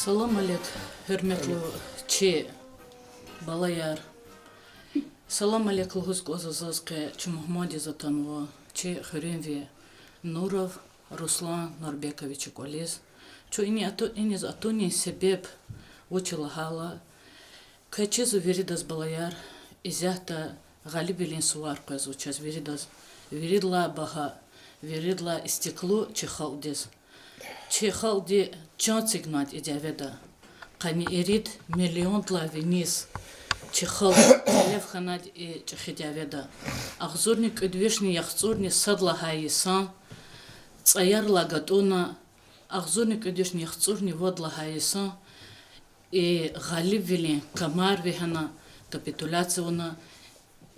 Салам алейк, hürmetli çi balayar. Салам алейк лгуск озазазке чи Мухаммади затанво чи Хюренви Нуров Руслан Нурбекович Колез. Чо ини атуни себеб учила хала. Качезу веридас балаяр изяхта галибелин суар козучас веридас веридла баха веридла истеклу чи халдес. Чи халди чанцигнат идяведа. Кани эрит миллионтла вниз. Чехал лев ханад и чехидяведа. Ахзорник удвешни яхцорни садла хайсан. Цаяр лагатона. Ахзорник удвешни яхцорни водла хайсан. И галибвили камар вихана капитуляцияна.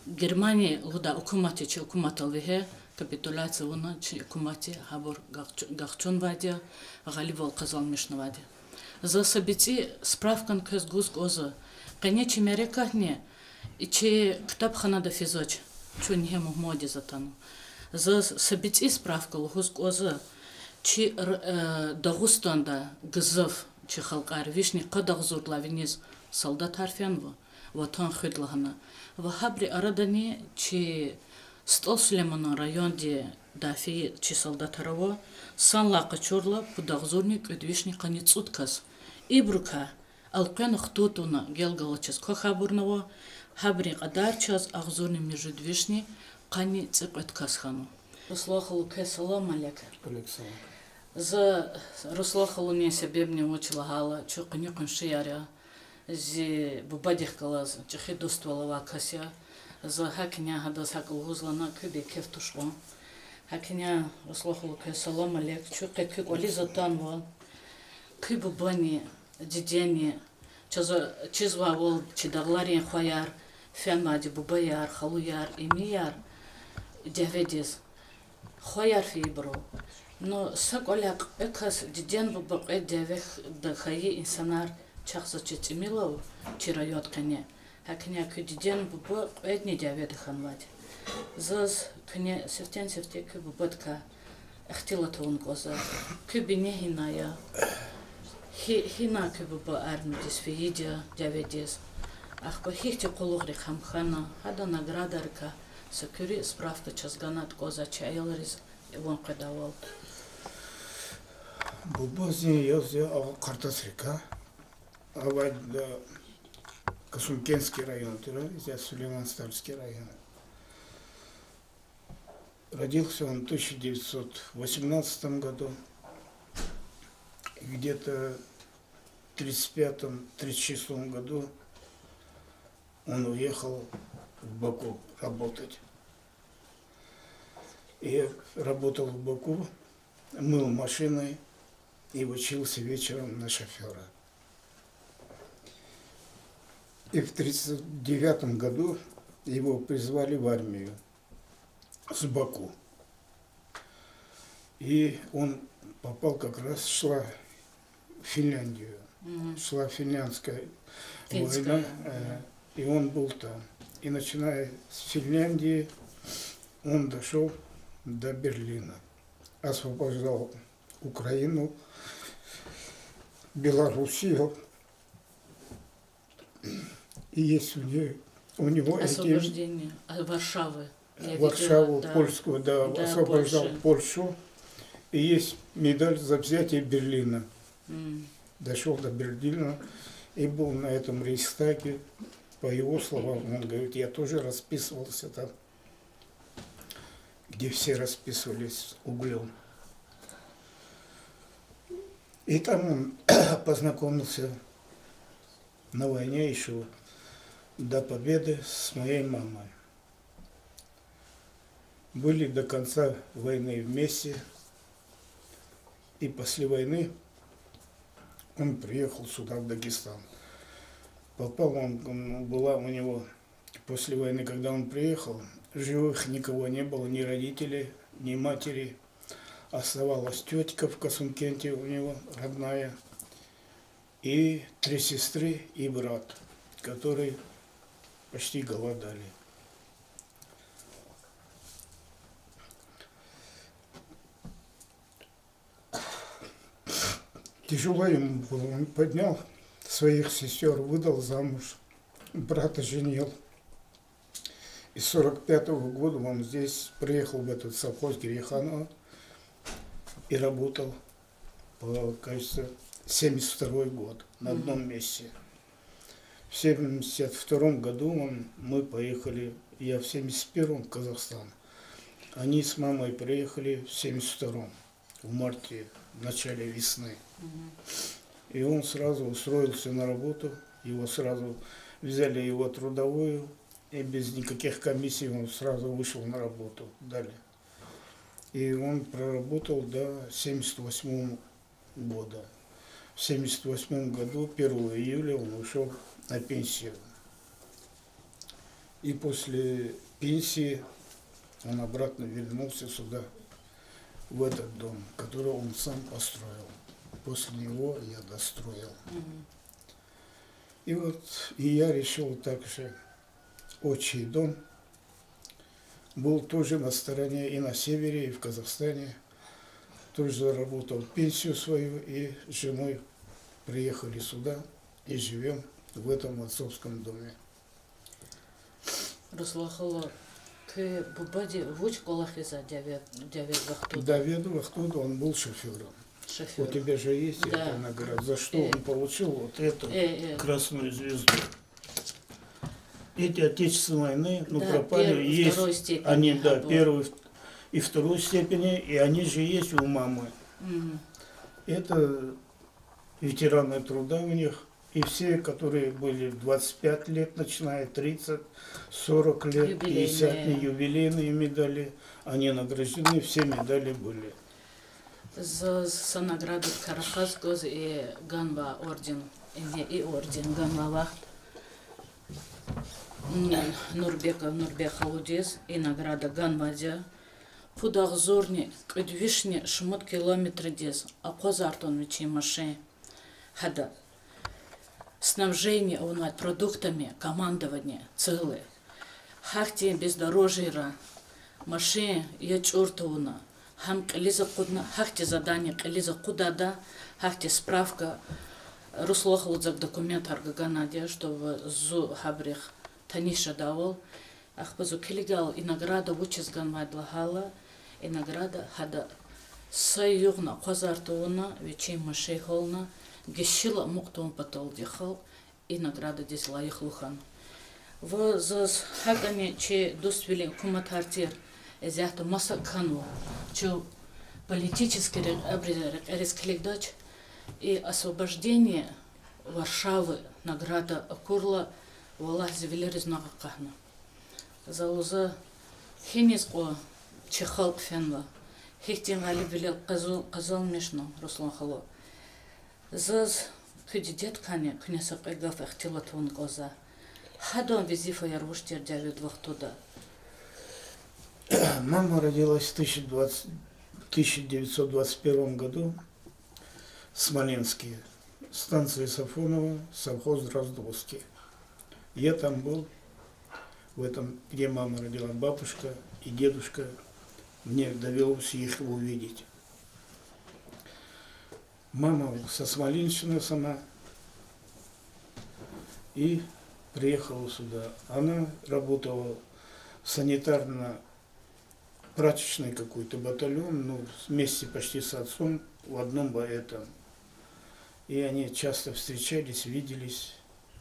Германия луда окумати чи окуматал вихе. Капитуляцияна чи окумати хабор гахчон вадя. Галибвал казалмишна вадя. За собити справкан кез гуск оза. Конечно, мерекахне, че китапханада физоч, чо не Мухаммади затану. За собити справка лгуск оза, че Дагустанда гзов, че халкар вишни кадагзурла вниз солдат харфянво, ватан хыдлагана. Вахабри арадани, че стол Сулеймана районде дафи, че солдат хараво, сан лака чорла, подагзурник вишни каницуткас. Ибрука. Алкен хтутуна гелгалачес кохабурного хабри qadarchas агзурни междвишни қани цыпет касхану. Руслахалу салам алейк. За руслахалу не себебни учлагала, чо қани қаншияря зи бубадих калаз, чехи доствалава кася, за хакиня хадас хакал гузлана кюби кефтушло. Хакиня руслахалу салам алейк, чо қеки коли затанва, кюбу бани дидени чизва вол чидагларин khoyar фемади бубаяр халуяр имияр деведис khoyar фибро но саколяк экас диден бубак девех да хаи инсанар чахса читимилов чирайот кане хакня кидиден бубак эдни девед ханвад заз кне сефтен сефтек бубатка ихтилатун коза кибине хиная Хина кебуба армдис фиидя деведис. Ах по хихте кологри хамхана, хада наградарка, сакюри справка чазганат коза чайлрис вон кедавал. Бубозни ёзя Картасрика, авад Касумкенский район, здесь Сулейман-Стальский район. Родился он в 1918 году. Где-то в 1935-1936 году он уехал в Баку работать. И работал в Баку, мыл машины и учился вечером на шофера. И в 1939 году его призвали в армию с Баку. И он попал как раз, шла в Финляндию. Шла финляндская война, и он был там. И начиная с Финляндии, он дошел до Берлина. Освобождал Украину, Белоруссию. И есть у него освобождение Варшавы. Варшаву, да, польскую, да, освобождал Польшу. И есть медаль за взятие Берлина. Дошел до Берлина и был на этом Рейхстаге. По его словам, он говорит, я тоже расписывался там, где все расписывались углем. И там он познакомился на войне еще до победы с моей мамой. Были до конца войны вместе. И после войны он приехал сюда, в Дагестан. Попал он, была у него, после войны, когда он приехал, живых никого не было, ни родителей, ни матери. Оставалась тетка в Касумкенте у него, родная, и 3 сестры и брат, которые почти голодали. Тяжело ему было. Он поднял своих сестер, выдал замуж, брата женил. И с 45-го года он здесь приехал в этот совхоз Гириханова и работал, кажется, 72-й год на одном месте. В 72-м году мы поехали, я в 71-м в Казахстан. Они с мамой приехали в 72-м, в марте, в начале весны. И он сразу устроился на работу, его сразу взяли его трудовую, и без никаких комиссий он сразу вышел на работу, дали. И он проработал до 78 года. В 78 году, 1 июля, он ушел на пенсию. И после пенсии он обратно вернулся сюда, в этот дом, который он сам построил. После него я достроил. И вот и я решил также, отчий дом был тоже на стороне и на севере, и в Казахстане. Тоже заработал пенсию свою, и с женой приехали сюда и живем в этом отцовском доме. Руслахало, ты бубади вуч колахиза девять вахту. Давид Вахтуда, он был шофером. Шофер. У тебя же есть Да. эта награда, за что он получил вот эту красную звезду. Эти Отечественной войны, ну, Да, пропали, есть, второй степени, они, да, было. первой и второй степени, и они же есть у мамы. Это ветераны труда у них, и все, которые были 25 лет, начиная 30, 40 лет, 50 юбилейные медали, они награждены, все медали были. За награду Карахас гоз и Ганва орден, и орден Ганва вахт. Нурбек Халудез и награда Ганвадя. Пудах зорни, кыдвишни, шмот километры дез, а козартон вечи машин. Хада. Снабжение унать продуктами, командование, целые. Хахти бездорожья, машин, я чертовна. Хам кализа кудна, хахти задание, кализа кудада, хахти справка. Руслохлудзак документ аргаганадия, что в зу хабрих таниша давал. Ахпазу келегал и награда учизган майдлагала, и награда хада сайюгна козартуна, вечей машей холна, гешила муктон потол дехал, и награда здесь лайхлухан. В зас хагане че доствили куматартир, зяхта масакану, че политический рескелегдач и освобождение Варшавы, награда Акурла, Валах Зевелерез Нагакахна. Залуза хиниско чехал фенла. Хихтин али билел казал мешно, Руслан Хало. Заз хидидет кане, кнеса кайгаф эхтилатун глаза. Хадон визифа ярвуштер Давид Вахтуда. Мама родилась в 1921 году в Смоленске, станция Сафонова, совхоз Дроздовский. Я там был, в этом, где мама родила, бабушка и дедушка, мне довелось их увидеть. Мама со Смоленщины сама и приехала сюда. Она работала в санитарно-прачечный какой-то батальон, ну, вместе почти с отцом в одном этом. И они часто встречались, виделись.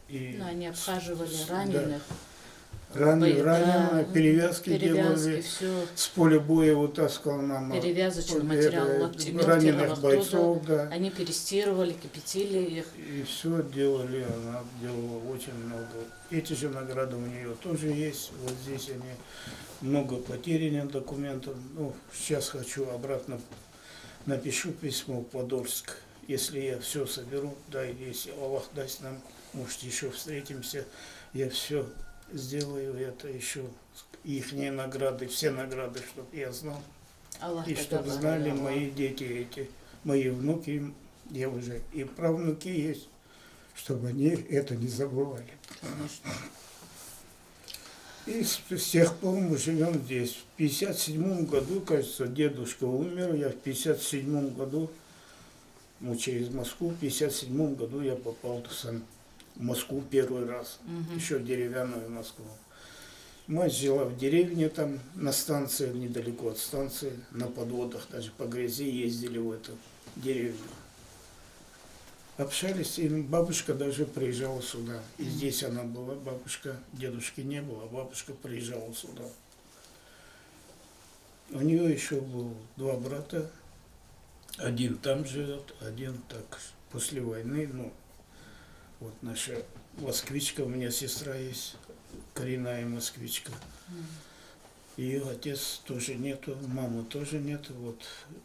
И они обхаживали раненых. Раненые, перевязки делали, все. с поля боя вытаскала мама. Перевязочный материал, раненых бойцов, да. Они перестирывали, кипятили их. И все делали, она делала очень много. Эти же награды у нее тоже есть. Вот здесь они много потеряно документов. Ну, сейчас хочу обратно, напишу письмо в Подольск. Если я все соберу, да, если Аллах даст нам, может, еще встретимся, я все сделаю, это еще ихние награды, все награды, чтобы я знал. Аллах, и чтобы знали мои дети эти, мои внуки, я уже и правнуки есть, чтобы они это не забывали. Конечно. И с тех пор мы живем здесь. В 1957 году, кажется, дедушка умер, я в 1957 году через Москву. В 1957 году я попал в Москву первый раз, еще деревянную Москву. Мать жила в деревне там, на станции, недалеко от станции, на подводах, даже по грязи ездили в эту деревню. Общались, и бабушка даже приезжала сюда. И здесь она была, бабушка, дедушки не было, бабушка приезжала сюда. У нее еще было 2 брата. Один там живет, один так после войны. Ну, вот наша москвичка, у меня сестра есть, коренная москвичка. Ее отец тоже нету, мамы тоже нету. Вот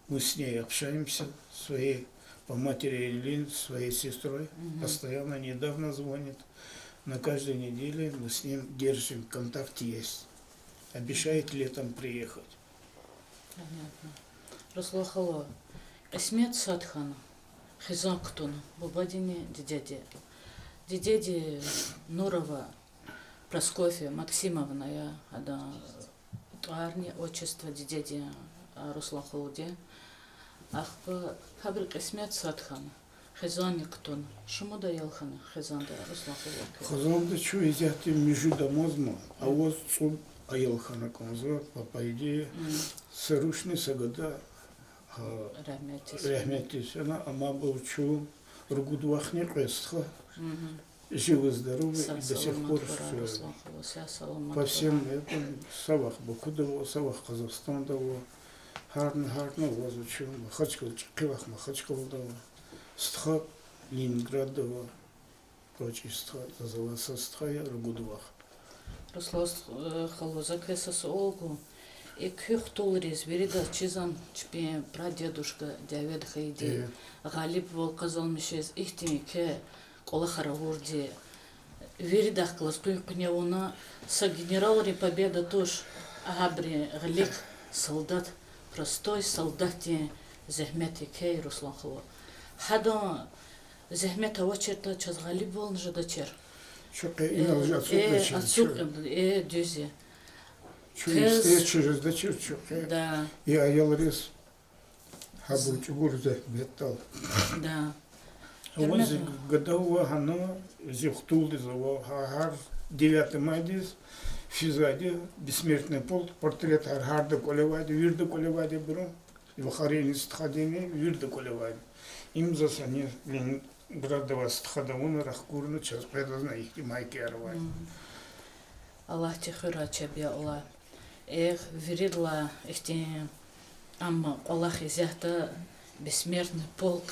мы с ней общаемся, своей по матери Элин, своей сестрой. Постоянно, недавно звонит. На каждой неделе мы с ним держим, контакт есть. Обещает летом приехать. Понятно. Руслахало, Эсмет Садхан, Хизактун, Бубадине, Дедеди Нурова, Проскофья Максимовна, я Туарни, отчество Дедеди Руслахолуде. Ах, Фабрик Эсмет Садхан, Хизаниктун, Шумуда Елхана, Хизанда Руслахолуде. Хазанда чу изяты между домозма, а вот цуб Аелхана Конзор, по идее, сырушный сагада Рахметис, она амабу чу Ругудвахни Рестха, живы-здоровы и до сих пор по всем этим Савах Бакудово, Савах Казахстандово, Харна Возучу, Махачкал Чикивах, Махачкалдово, Стха Ленинградово, прочие стха, называется Стхая Ругудвах. Руслахало закесас Олгу, и кюхтулрис, верида чизан, чпе прадедушка, дявед хайди, Галиб волказал мишез, ихтими ке, колахара ворди, веридах класс, куйкнявуна, са генерал-ри победа туш, агабри галик, солдат, простой солдате, зехмети кей, Руслахало. Хадо зехмета очерта, час Галиб волн жадачер. Çok inanılmaz отсюда, дюзи. Через дочер, Да. и аялрис хабуч гурзе беттал. Да. Он годового гано зихтулды заво хар 9 майдис физаде бессмертный полк портрет харда колеваде вирда колеваде бро в харени стхадени вирда колеваде им засане Градова стхадавуна рахкурна час предазна их майки арвай. Аллах тихура чабия Аллах. Веридла ихти амма Аллах изяхта бессмертный полк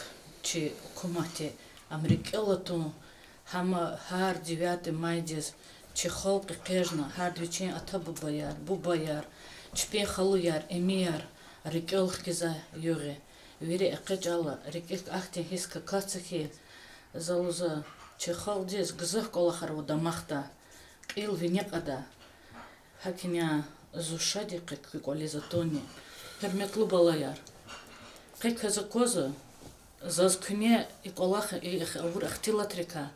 чи кумати Америкелату хама хар 9 майдис чи холк кежна хар двичин атабу баяр бубаяр чпе халуяр эмияр рикелх киза юре вири экежала рикек ахти хиска кацахи залуза чехалдис гзах колахару дамахта ил винекада хакиня зушади как колизатони перметлу балаяр как казакоза зазкне и колаха и аур ахтилатрика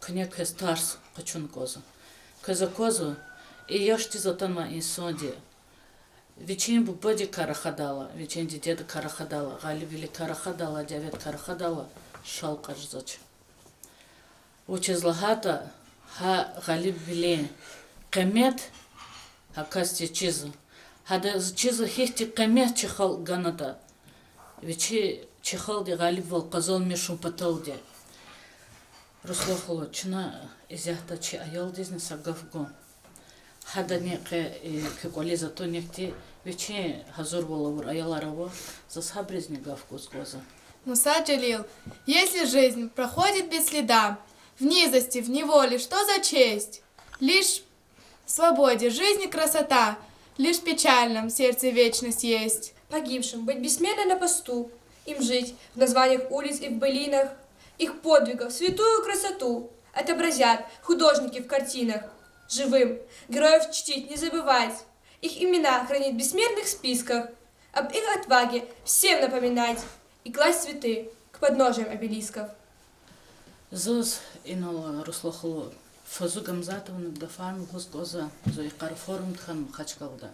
кне кестарс качун коза казакоза и яшти затанма инсонди Вечен бубади карахадала, вечен деда карахадала, галибили карахадала, дявет карахадала, шалкаш зач. Учезлагата ха галибили камет, ха касти чиза. Хада чиза хихти камет чихал ганата. Вече чихал де галибвал казал мешум паталде. Руслахуло чина изяхта чи аял дизне сагавго. Хада неке кеколиза то некти вече хазур воловур аялараво за сабрезни гавкус глаза. Муса Джалил, если жизнь проходит без следа, в низости, в неволе, что за честь? Лишь в свободе жизни красота, лишь в печальном сердце вечность есть. Погибшим быть бессменно на посту, им жить в названиях улиц и в былинах, их подвигов, святую красоту отобразят художники в картинах. Живым героев чтить, не забывать, их имена хранить в бессмертных списках, об их отваге всем напоминать и класть цветы к подножиям обелисков. Зоз инал Руслахуло фазу гамзатовна дафарм госгоза зои карфорум тхан хачкалда.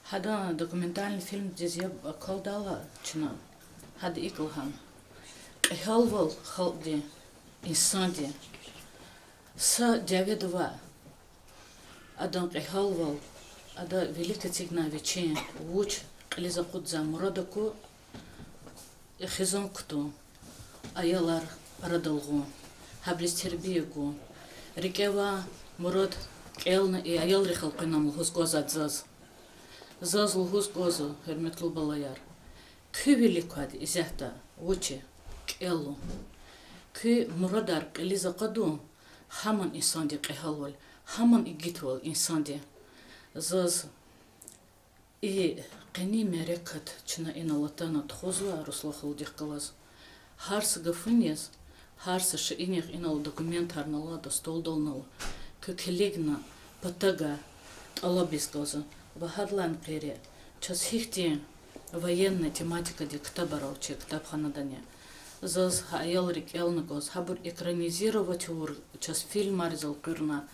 Хада документальный фильм дезьяб колдала чина. Хада иклхан. Эхалвал халди инсанди са дяведова адан эхалвал ада велика цигна вече уч лиза кудза мурадаку хизон кту аялар радалгу хаблис тербиегу рикева мурад келна и аял рихал кынам хускоза заз лхускозу херметлу балаяр küvelikad izahta uchi келу кü мурадар лиза каду хаман инсанди кехалвал хаман игитвал инсанди заз и qeni merekat чина иналатана тхозла руслахал дихкалаз харс гафынес харс шиинех инал документарнала да столдолнал кекелегна патага алабискоза вахадлан кире час хихти военная тематика ди ктабаровче ктабханадане заз хаялрик элнагоз хабур экранизировать ур час фильм арзал кырна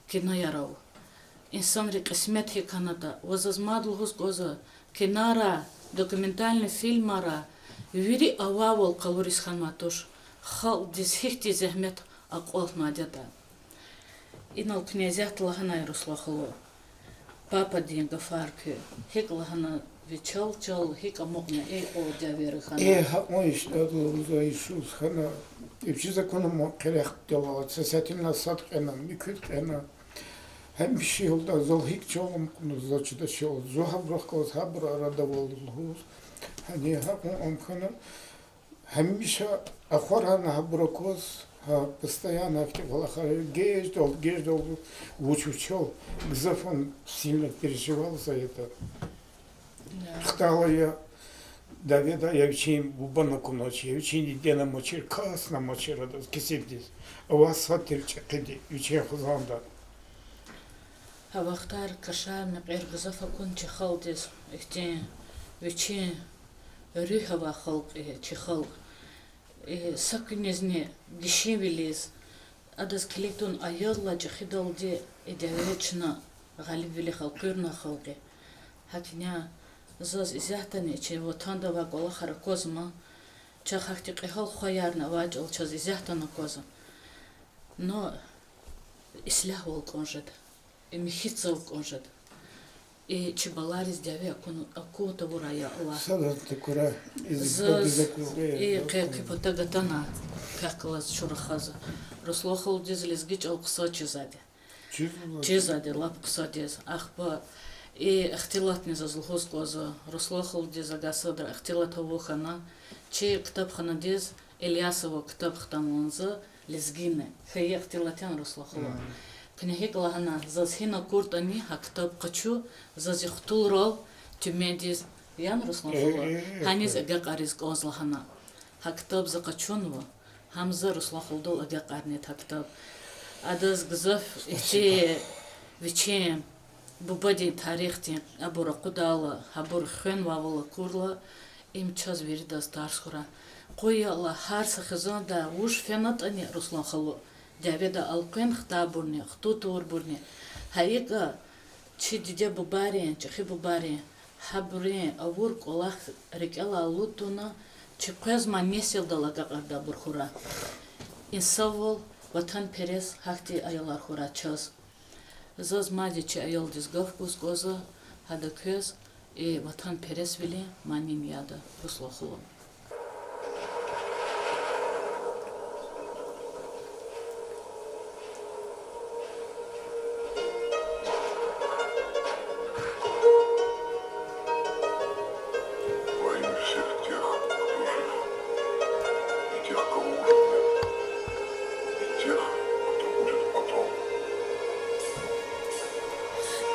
кинояров инсанри кисмет хи канада вазазмадлгоз гоза кинара документальный фильмара вири ававал калорис ханматош хал дисхихти зехмет акол надята инал князят лахана руслахло папа дин гафарки хик лахана вичал хик амокна о дявер хана мой Иисус хана и все законом керех делала цесятина садкена микрена hem şey yolda zol hik çoğum kunu zaçıda şey oldu. Zoha bırakılız ha bura arada oldu. Hani ha omkana hem bir şey akvarana ha bırakılız ha постоянно актив геж дол учучел. Гзаф он сильно переживал за это. Хтала я Давида я учим бубанаку ночи, я учим дена мочир, касна мочир, кисибдис. А у вас сатир чекиди, учим хузанда. هواختار کشار مقیر گذافه کن چه خالدیس احتیان وچه روی هوا خلق چه خلق سکنیزنی گشین ویلیز اداز کلیتون ایالا چه خیدال دی ایدهویچنا غالب ویلی خلقیرنا خلقی هکنیا زاز ازیحتانی چه وطانده و گولا خرکوزما چه خاکتی قیحال خویارنا واجل چه ازیحتانا کوزم نو اصلاح والکنجد михицов конжет и чебаларис дяве акута бурая ла Сада такура из и кепотагатана каклас чурахаза рослохол дизлизгич алқса чизаде лапқса диз ахба и ихтилат не зазлхоз коза рослохол дизагасадра ихтилат хавохана че китабхана диз Ильясова китабхтамонза лизгине хай ихтилатян рослохол Княгик лагана зазхина куртани хактаб качу зазихтул рол тюмедис ян руслахула ханис агақарис козлахана хактаб закачунва хамза руслахулдол агақарнет хактаб адаз гзаф ихти вичем бубади тарихти абура кудала хабур хэн вавала курла им час веридас тарсхура қойяла харса хизанда уж фенатани руслахулу Давида алкын хтабурне, хтутур бурне. Хайка чи диде бубари, чи бубари. Хабуре авур колах рекала лутуна, чи казма месел дала гақарда бурхура. Инсавол ватан перес хахти аялар хура час. Заз мади чи аял дизгавкус гоза хада көз и ватан перес вили манин яда руслахула.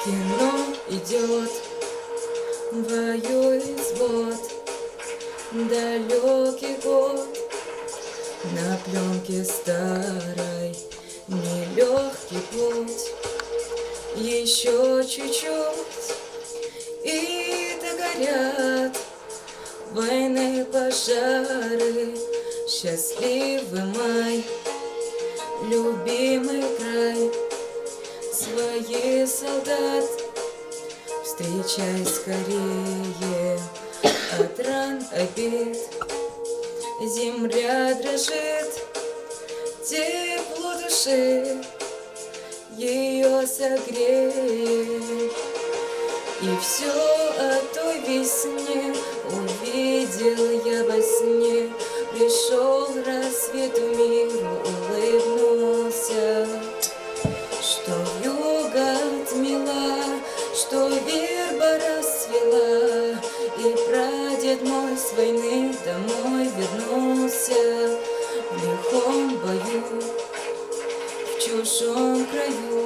Кино идет, воюет взвод, далекий год, на пленке старой, нелегкий путь, еще чуть-чуть, и догорят войны, пожары, счастливый май, любимый край. Свои солдат встречай скорее от ран обид, Земля дрожит, тепло души ее согреет. И все о той весне увидел я во сне. Пришел рассвет в миру, улыбнулся, что вьюга отмела, что верба расцвела, и прадед мой с войны домой вернулся. В лихом бою, в чужом краю,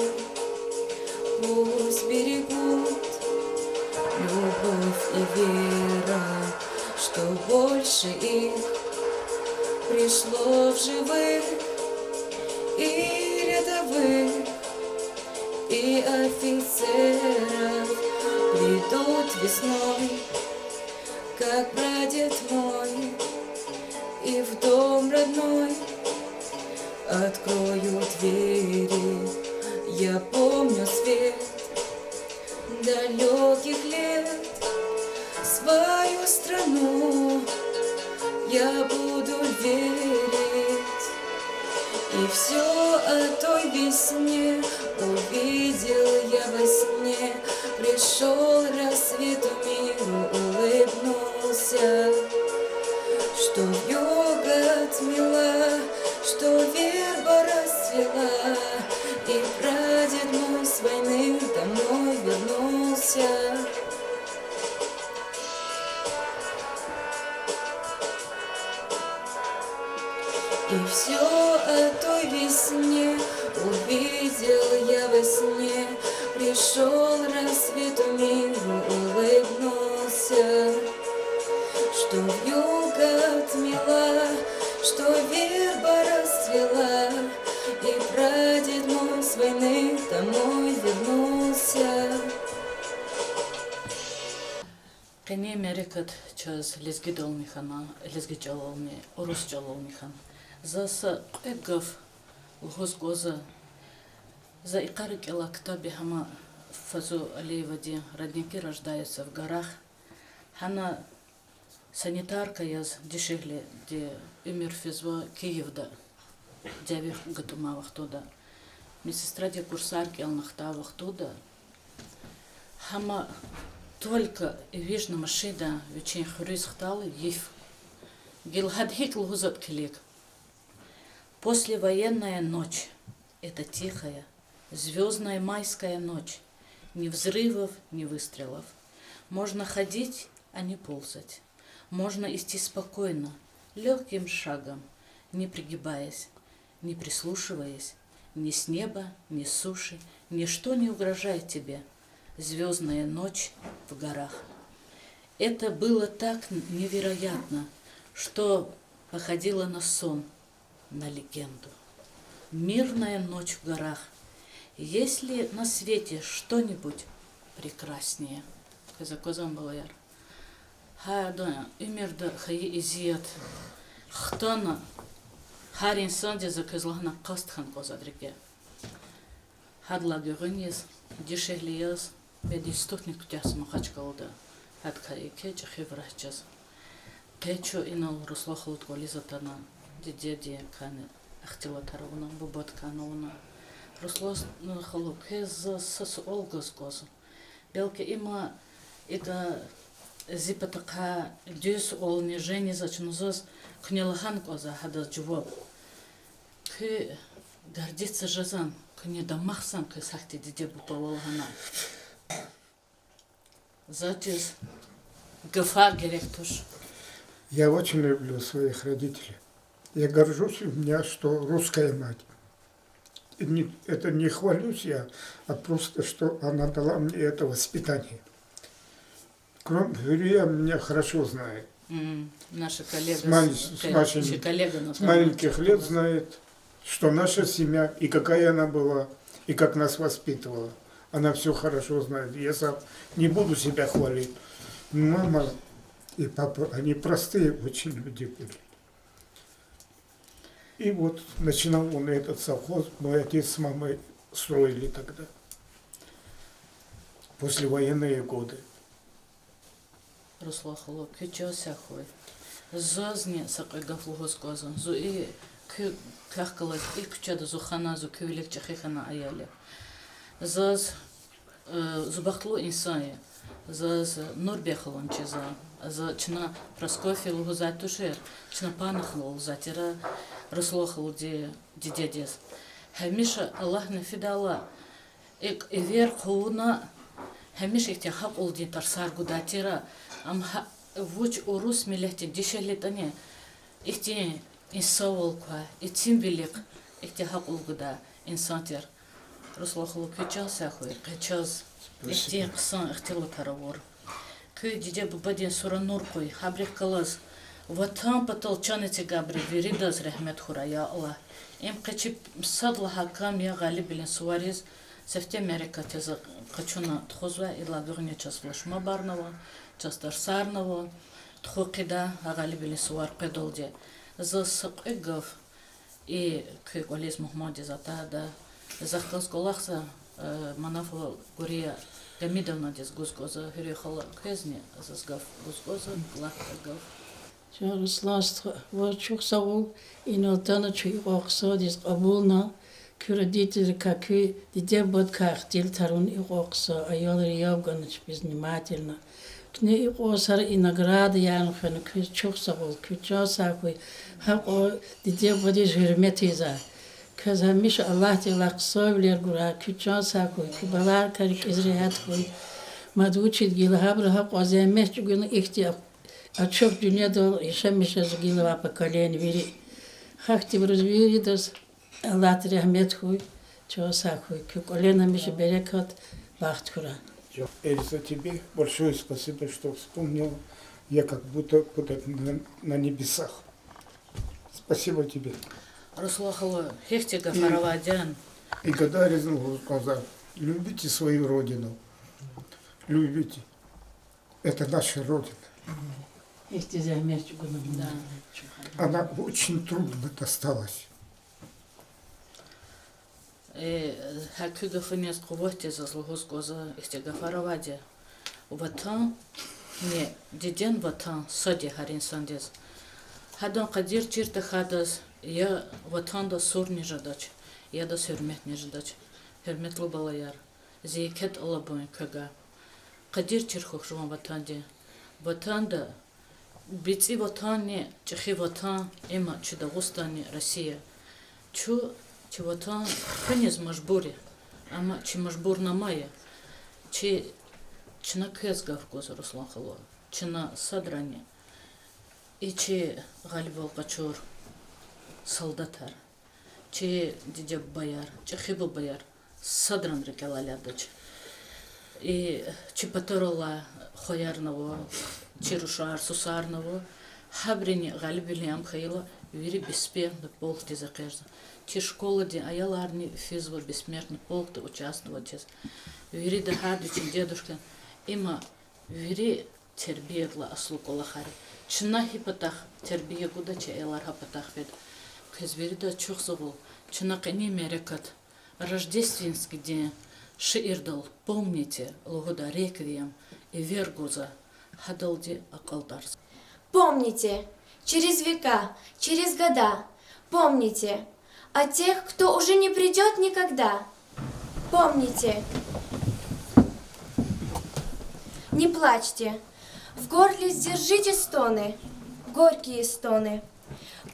пусть берегут любовь и вера, что больше их пришло в живых и рядовых, и офицеров. Придут весной, как прадед мой, и в дом родной открою двери. Я помню свет далеких лет, свою страну я буду верить. И все о той весне увидел я во сне. Пришел рассвет в миру, улыбнулся, что вьюга отмела, что верба расцвела, и прадед мой с войны домой вернулся. И все о той весне увидел я во сне. Пришел рассвет в миру, улыбнулся, что вьюга отмела, что верба расцвела, и прадед мой с войны домой вернулся. Кене мерекат час лезги долмихана, лезги чалалми, урус чалалмихан. Заса эгав лгозгоза, за икарик элактаби хама фазу алеевади родники рождаются в горах. Хана санитарка яз дешегли, де умер физва Киевда, дявих гатумавах туда. Медсестра де курсарки алнахтавах туда. Хама только вижна машина вечен хрюзхталы ев. Гилхадхик лгузат клик. Послевоенная ночь — это тихая, звездная майская ночь. Ни взрывов, ни выстрелов. Можно ходить, а не ползать. Можно идти спокойно, легким шагом, не пригибаясь, не прислушиваясь. Ни с неба, ни с суши, ничто не угрожает тебе. Звездная ночь в горах. Это было так невероятно, что походило на сон, на легенду. Мирная ночь в горах. Есть ли на свете что-нибудь прекраснее? Казакозам балаяр. Хада умерда хаи изият. Хтана харин санде заказлахна кастхан козадрике. Хадла гөрнес дешеглияз бедистотник тяс махачкалда. Хадкаи кеч хеврахчас. Кечо инал руслахлут колизатана. Дедеде кане ахтила таравна бубат канона. Руслос халук хез сас олгас коза. Белке има ида зипатака дюс олни жени зачнузас кнелахан коза хада джвоб. К гордится жазан, к недомахсан к сахти деде буталалхана. Затис гафа геректуш. Я очень люблю своих родителей. Я горжусь у меня, что русская мать. Это не хвалюсь я, а просто, что она дала мне это воспитание. Кроме Юрия, меня хорошо знает. Наша коллега, с маленьких лет знает, что наша семья, и какая она была, и как нас воспитывала. Она все хорошо знает. Я сам не буду себя хвалить. Мама и папа, они простые очень люди были. И вот начинал он этот совхоз, мой отец с мамой строили тогда, послевоенные годы. Руслахло, кючо сяхой. Зозни сакъегъэф лугъоскӏозэ. Зуи кахкъылэт и кучэдэ зухана зу кыуилек чӏэхьихана аяле. Зоз зубахтлу инсае. Зоз нур бехлон чиза. За чна Проскофья лугъозатушер, чна панахлу затира Руслохлу дидедес. Хамиша Аллах нафидала. Ик ивер куна хамиш ихтяхак улди тарсар гудатира. Ам вуч урус милехти дишелетане. Ихти инсаволка, итим велик ихтяхак улгуда инсантер. Руслохлу кычал сахуй, кычаз. Ихти кысан ихтилы таравор. Кы диде бубадин сура нуркуй, хабрих калаз. Ватан патал чанете габри виридаз рахмет хура, я Аллах. Им кычип садла хакам я галиб билин суарез. Сефте Америка теза качуна тхозва и лагурня час флашма барнава, час тарсарнава. Тхокида галиб билин суар педолде. За сакъегъэф и кы Гуалез Мухмади зата да захтаз голахса манафа Гурия Гамидовна дез гузгоза хирихала кезни зазгав гузгоза лахтагав. Русласт вачух савул иналтана чуй оқсадис қабулна кюрадитель какой диде бод кахтил тарун иқоқса аял риявганыч безвнимательно. Кне иқосар и награды янхан кюз чух савул кючасакой хақо диде бодиш хурметиза. Казамиш Аллах тилақсовлер гура кючасакой кибалар карик изрият хуй мадучит гилхабр хақ аземеш чугун ихтиап А чёк дюнедал ишемиша загилова поколение вери. Хахти развиридас Аллах рахмет хуй, чё сахуй, колено миша берекат бахтхура. Эльза, тебе большое спасибо, что вспомнила. Я как будто куда-то на небесах. Спасибо тебе. Руслохлу хехтига фаравадян. И когда Резнул сказал, любите свою родину. Любите. Это наша родина. Ихти замеш чугуна. Да. Она очень трудно досталась. Хакюга фанес кувохте за злогозгоза ихтига фаравадя. Ватан не диден ватан сади харин сандез. Хадан кадир чирта хадас я ватан да сур не жадач. Я да хөрмет не жадач. Хөрметлу балаяр. Зейкет алабуин кага. Кадир чирхох жуан ватанде. Ватанда бици ватан не чхи ватан има чи Дагустани Россия. Чи ватан фанез мажбури. Ама чи мажбур намая. Чи на кезгав гоза Руслан Хало. Чи на садране. И чи галибал качур солдатар. Чи дидеб бояр. Чи хибу бояр. Садран рекалалядач. И чи паторола хоярного, чи рушар сусарного, хабрини галибили амхаила, вири беспертный полк те закажа. Чи школа де аяларни физва бессмертный полк те участвовать. Вири да хаду чи дедушка, има вири тербиетла аслукола хари. Чина хипатах тербие гуда чи аялар хапатах вед. Кез вири да чухсагул, чина кани мерекат, рождественский день. Шиирдал, помните, лугуда реквием и вергуза, хадалди акалдарс. Помните, через века, через года, помните о тех, кто уже не придет никогда. Помните, не плачьте, в горле сдержите стоны, горькие стоны.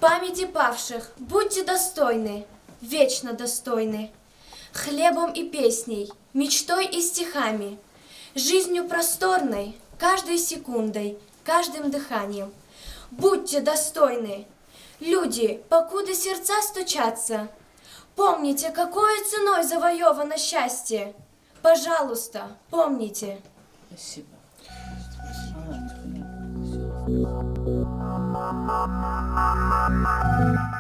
Памяти павших будьте достойны, вечно достойны. Хлебом и песней, мечтой и стихами, жизнью просторной, каждой секундой, каждым дыханием. Будьте достойны, люди, покуда сердца стучатся. Помните, какой ценой завоевано счастье. Пожалуйста, помните. Спасибо. Спасибо.